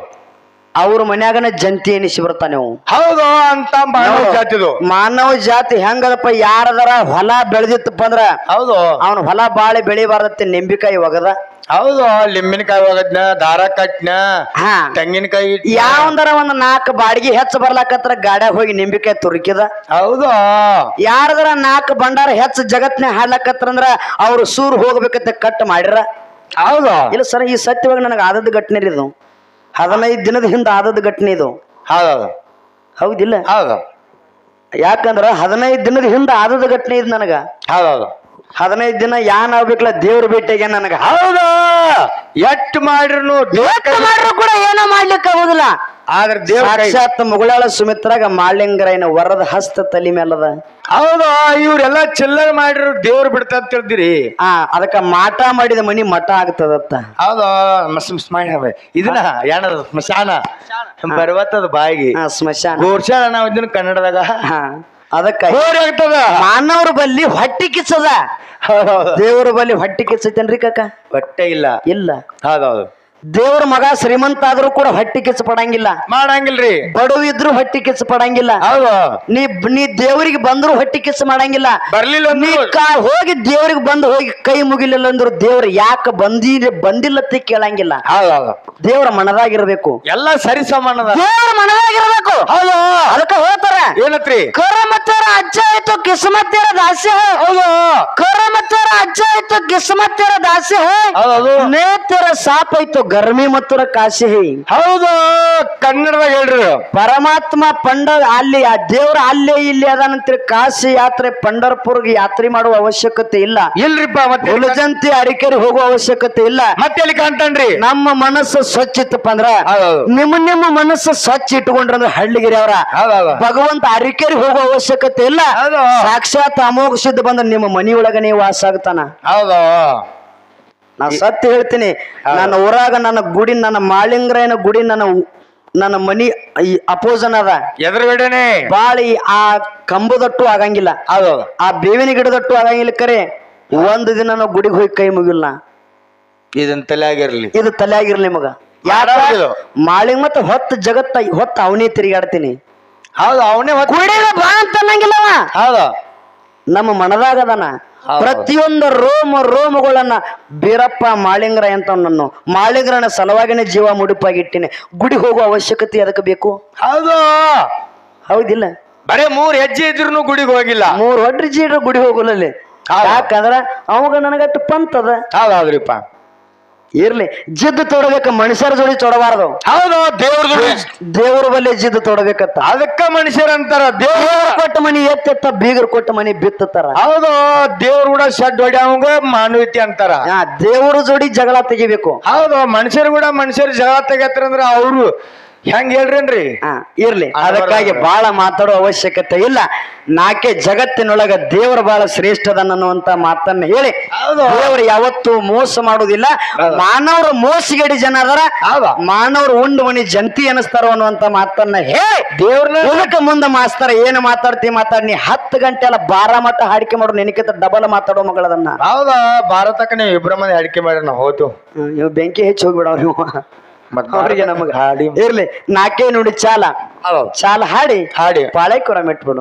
ಅವ್ರ ಮನ್ಯಾಗನ ಜಂತಿ ಎನಿಸಿ ಬರ್ತಾನೆ. ಹೌದು ಅಂತ ಮಾನವ ಜಾತಿದು. ಮಾನವ ಜಾತಿ ಹೆಂಗದಪ್ಪ? ಯಾರದಾರ ಹೊಲ ಬೆಳೆದಿತ್ತಪ್ಪ ಅಂದ್ರ ಹೌದು, ಅವನ ಹೊಲ ಬಾಳೆ ಬೆಳಿಬಾರತ್ತೆ. ನಿಂಬಿಕಾಯಿ ಒಗದ. ಹೌದು. ಲಿಂಬಿನಕಾಯಿ ಹೋಗದ್ನ, ದಾರ ಕಟ್ನ, ತೆಂಗಿನಕಾಯಿ ಯಾವಂದರ ಒಂದ್ 4 ಬಾಡಿಗೆ ಹೆಚ್ಚ ಬರ್ಲಾಕತ್ರ ಗಾಡ್ಯಾಗ ಹೋಗಿ ನಿಂಬಿಕಾಯಿ ತುರುಕಿದ. ಹೌದು. ಯಾರದರ 4 ಭಂಡಾರ ಹೆಚ್ಚ ಜಗತ್ನ ಹಾಡ್ಲಾಕತ್ರ ಅಂದ್ರ ಅವ್ರು ಸೂರ್ ಹೋಗ್ಬೇಕಂತ ಕಟ್ ಮಾಡಿರ. ಹೌದು. ಇಲ್ಲ ಸರ್, ಈ ಸತ್ಯವಾಗ ನನಗೆ ಆದದ್ದು ಘಟನೆ ರೀ ಇದು. 15 ದಿನದ ಹಿಂದೆ ಆದದ್ದು ಘಟನೆ ಇದು. ಹೌದು. ಹೌದಿಲ್ಲ? ಹೌದು. ಯಾಕಂದ್ರ 15 ದಿನದ ಹಿಂದೆ ಆದದ್ದು ಘಟನೆ ಇದು ನನಗ. ಹೌದೌದು. 15 ದಿನ ಯಾನ್ ಆಗ್ಬೇಕಲ್ಲ ದೇವ್ರ ಭೇಟಿಗೆ ನನಗ. ಹೌದು. ಎಟ್ಟು ಮಾಡ್ರು ಕೂಡ ಏನೋ ಮಾಡ್ಲಿಕ್ಕೆ ಆಗುದಿಲ್ಲ. ಆದ್ರೆ ದೇವ್ರ ಸಾಕ್ಷಾತ್ ಮುಗಳಾಳ ಸುಮಿತ್ರಾಗ ಮಾಳಿಂಗರಾಯನ ವರದ ಹಸ್ತ ತಲಿ ಮೇಲದ. ಹೌದು. ಇವ್ರೆಲ್ಲಾ ಚಿಲ್ಲರ್ ಮಾಡಿರು ದೇವ್ರ ಬಿಡ್ತ ಅಂತ ಹೇಳ್ತೀರಿ. ಅದಕ್ಕ ಮಾಟ ಮಾಡಿದ ಮನಿ ಮಠ ಆಗ್ತದತ್ತ. ಹೌದು. ಇದನ್ನ ಏನದ ಸ್ಮಶಾನ ಬರ್ವತ್ತದ ಬಾಯಿಗೆ. ಸ್ಮಶಾನ ಗೋರ್ಶಾನ ನಾವ್ ಇದನ್ನ ಕನ್ನಡದಾಗ. ಅದಕ್ಕ ಆಗ್ತದ. ಮಾನವ್ರ ಬಲ್ಲಿ ಹೊಟ್ಟಿ ಕಿಚ್ಚದ. ದೇವ್ರ ಬಲ್ಲಿ ಹೊಟ್ಟಿ ಕಿಚ್ಚತೇನ್ರಿ ಕಾಕ? ಹೊಟ್ಟೆ ಇಲ್ಲ. ಇಲ್ಲ. ಹೌದೌದು. ದೇವ್ರ ಮಗ ಶ್ರೀಮಂತ ಆದ್ರೂ ಕೂಡ ಹೊಟ್ಟಿ ಕಿಚ್ಚು ಪಡಂಗಿಲ್ಲ, ಮಾಡಂಗಿಲ್ರಿ. ಬಡವಿದ್ರು ಹೊಟ್ಟಿ ಕಿಚ್ಚು ಪಡಂಗಿಲ್ಲ. ಹೌದು, ನೀ ದೇವರಿಗೆ ಬಂದ್ರು ಹೊಟ್ಟಿ ಕಿಚ್ಚು ಮಾಡಂಗಿಲ್ಲ. ಬರ್ಲಿಲ್ಲ ನೀ ಹೋಗಿ ದೇವ್ರಿಗೆ ಬಂದು ಹೋಗಿ ಕೈ ಮುಗಿಲಿಲ್ಲ ಅಂದ್ರು ದೇವ್ರ ಯಾಕೆ ಬಂದಿಲ್ಲತ್ತೆ ಕೇಳಂಗಿಲ್ಲ. ಹೌದು, ದೇವ್ರ ಮನದಾಗಿರ್ಬೇಕು, ಎಲ್ಲ ಸರಿ ಸಮಾನದ. ದೇವ್ರ ಮನದಾಗಿರ್ಬೇಕು. ಹೌದು, ಅದಕ್ಕ ಹೇಳ್ತಾರ ಏನತ್ರಿ? ಕರಮತ್ತರ ಅಜ್ಜ ಆಯ್ತು ಕಿಸ್ಮತ್ತರ ದಾಸ್ಯ. ಹೌದು, ಕರಮತ್ತರ ಅಜ್ಜ ಆಯ್ತು ಕಿಸ್ಮತ್ತರ ದಾಸ್ಯ. ಹೌದು, ನೇತರ ಸಾಪ್ ಆಯ್ತು ಗರ್ಮಿ ಮತ್ತರ ಕಾಶಿ. ಹೌದು, ಕನ್ನಡದಾಗ ಹೇಳ್ರಿ. ಪರಮಾತ್ಮ ಅಲ್ಲಿ ಆ ದೇವ್ರ ಅಲ್ಲೇ ಇಲ್ಲಿ ಅದಾನಂತ ಕಾಶಿ ಯಾತ್ರೆ ಪಂಡರ್ಪುರ್ಗೆ ಯಾತ್ರೆ ಮಾಡುವ ಅವಶ್ಯಕತೆ ಇಲ್ಲ. ಇಲ್ರಿಪ್ಪ, ಮತ್ತೆ ಹುಲಜಂತಿ ಅರಿಕೆರಿ ಹೋಗುವ ಅವಶ್ಯಕತೆ ಇಲ್ಲ. ಮತ್ತೆ ಎಲ್ಲಿ ಕಾಣ್ತಾನ್ರಿ? ನಮ್ಮ ಮನಸ್ಸು ಸ್ವಚ್ಛ ಇತ್ತಪ್ಪ ಅಂದ್ರ, ನಿಮ್ಮ ಮನಸ್ಸು ಸ್ವಚ್ಛ ಇಟ್ಕೊಂಡ್ರಂದ್ರ ಹಳ್ಳಿಗಿರಿ ಅವರ ಭಗವಂತ ಅರಿಕೆರಿ ಹೋಗುವ ಅವಶ್ಯಕತೆ ಇಲ್ಲ. ಸಾಕ್ಷಾತ್ ಅಮೋಘ ಸಿದ್ಧ ಬಂದ ನಿಮ್ಮ ಮನಿಯೊಳಗ ನೀವು ವಾಸ ಆಗ್ತಾನ. ಹೌದು, ನಾ ಸತ್ಯ ಹೇಳ್ತೀನಿ. ನನ್ನ ಊರಾಗ ನನ್ನ ಗುಡಿ, ನನ್ನ ಮಾಳಿಂಗರಾಯನ ಗುಡಿ ನನ್ನ ಮನಿ ಅಪೋಸನ್ ಅದ. ಎದುರುಗಡೆನೆ ಬಾಳಿ ಆ ಕಂಬದಟ್ಟು ಆಗಂಗಿಲ್ಲ, ಆ ಬೇವಿನ ಗಿಡದಟ್ಟು ಆಗಂಗಿಲ್ಲ. ಕರೆ ಒಂದು ದಿನ ನಾವು ಗುಡಿಗೆ ಹೋಗಿ ಕೈ ಮುಗಿಲ್ಲ. ಇದನ್ ತಲೆ ಆಗಿರ್ಲಿ, ಇದು ತಲೆ ಆಗಿರ್ಲಿ ಮಗ. ಯಾರು ಮಾಳಿಂಗ್ ಮತ್ತೆ ಹೊತ್ತ ಅವನೇ ತಿರುಗಾಡ್ತೀನಿ. ಹೌದು, ಅವನೇ ಗುಡಿಗೆ ಬಾ ಅಂತ ಅನ್ನಂಗಿಲ್ಲವ. ಹೌದು, ನಮ್ಮ ಮನದಾಗದನ ಪ್ರತಿಯೊಂದು ರೋಮಗಳನ್ನ ಬೀರಪ್ಪ ಮಾಳಿಂಗ್ರ ಅಂತ ನನ್ನ ಮಾಳಿಂಗ್ರನ ಸಲುವಾಗಿನೇ ಜೀವ ಮುಡುಪಾಗಿಟ್ಟಿನಿ. ಗುಡಿ ಹೋಗುವ ಅವಶ್ಯಕತೆ ಅದಕ್ಕೆ ಬೇಕು. ಹೌದು, ಹೌದಿಲ್ಲ? ಬರೇ 3 ಹೆಜ್ಜೆ ಇದ್ರು ಗುಡಿಗೆ ಹೋಗಿಲ್ಲ. 3 ಹೊಡ್ರಿ ಜೀಡ್ರು ಗುಡಿ ಹೋಗಲ್ಲ. ಯಾಕಂದ್ರ ಅವಾಗ ನನಗಟ್ಟು ಪಂತದ. ಹೌದ್ರಿಪ್ಪ, ಇರ್ಲಿ, ಜಿದ್ದು ತೊಡಬೇಕ, ಮನುಷ್ಯರ ಜೋಡಿ ತೊಡಬಾರದು. ಹೌದು, ದೇವ್ರ ಬಲ್ಲೆ ಜಿದ್ದು ತೊಡಬೇಕತ್ತ. ಅದಕ್ಕ ಮನುಷ್ಯರಂತಾರ ದೇವ್ರ ಕೊಟ್ಟ ಮನಿ ಎತ್ತೆತ್ತ, ಬೀಗರ್ ಕೊಟ್ಟ ಮನಿ ಬಿತ್ತತ್ತಾರ. ಹೌದು, ದೇವ್ರ ಕೂಡ ಶಡ್ ಹೊಡ್ಯವಂಗ ಮಾನವೀಯತೆ ಅಂತಾರ. ದೇವ್ರ ಜೋಡಿ ಜಗಳ ತೆಗಿಬೇಕು. ಹೌದು, ಮನುಷ್ಯರು ಕೂಡ ಮನುಷ್ಯರು ಜಗಳ ತೆಗತ್ತಾರ ಅಂದ್ರ ಅವ್ರು ಹೆಂಗ್ ಹೇಳ್ರೇನ್ರಿ? ಇರ್ಲಿ, ಅದಕ್ಕಾಗಿ ಬಹಳ ಮಾತಾಡೋ ಅವಶ್ಯಕತೆ ಇಲ್ಲ. ನಾಕೆ ಜಗತ್ತಿನೊಳಗ ದೇವ್ರ ಬಹಳ ಶ್ರೇಷ್ಠದನ್ನುವಂತ ಮಾತನ್ನ ಹೇಳಿ, ದೇವ್ರು ಯಾವತ್ತು ಮೋಸ ಮಾಡುದಿಲ್ಲ. ಮಾನವರು ಮೋಸಗೇಡಿ ಜನ ಅದರ, ಮಾನವರು ಉಂಡು ಮನಿ ಜಂತಿ ಅನಿಸ್ತಾರ ಅನ್ನುವಂತ ಮಾತನ್ನ ಹೇಳಿ ದೇವ್ರನ್ನ ಮುಂದೆ ಮಾಸ್ತಾರ ಏನು ಮಾತಾಡ್ತಿ ಮಾತಾಡಿ 10 ಗಂಟೆ ಅಲ್ಲ 12 ಮಟ್ಟ ಹಾಡಿಕೆ ಮಾಡೋ ನೆನಕಿತ ಡಬಲ್ ಮಾತಾಡೋ ಮಗಳದನ್ನ. ಹೌದಾ, ಭಾರತಕ್ಕ ನೀವು ಇಬ್ಬರ ಮಂದಿ ಹಾಡಿಕೆ ಮಾಡಿ ನಾವು ಹೋತು. ಇವ್ ಬೆಂಕಿ ಹೆಚ್ಚು ಹೋಗ್ಬಿಡವ್ರಿ ಅವ್ರಿಗೆ ನಮಗ. ಇರ್ಲಿ, ನಾಕೆ ನೋಡಿ ಚಾಲ ಹಾಡಿ ಪಾಳೆ ಕೊರ ಮೆಟ್ಬಿಡು.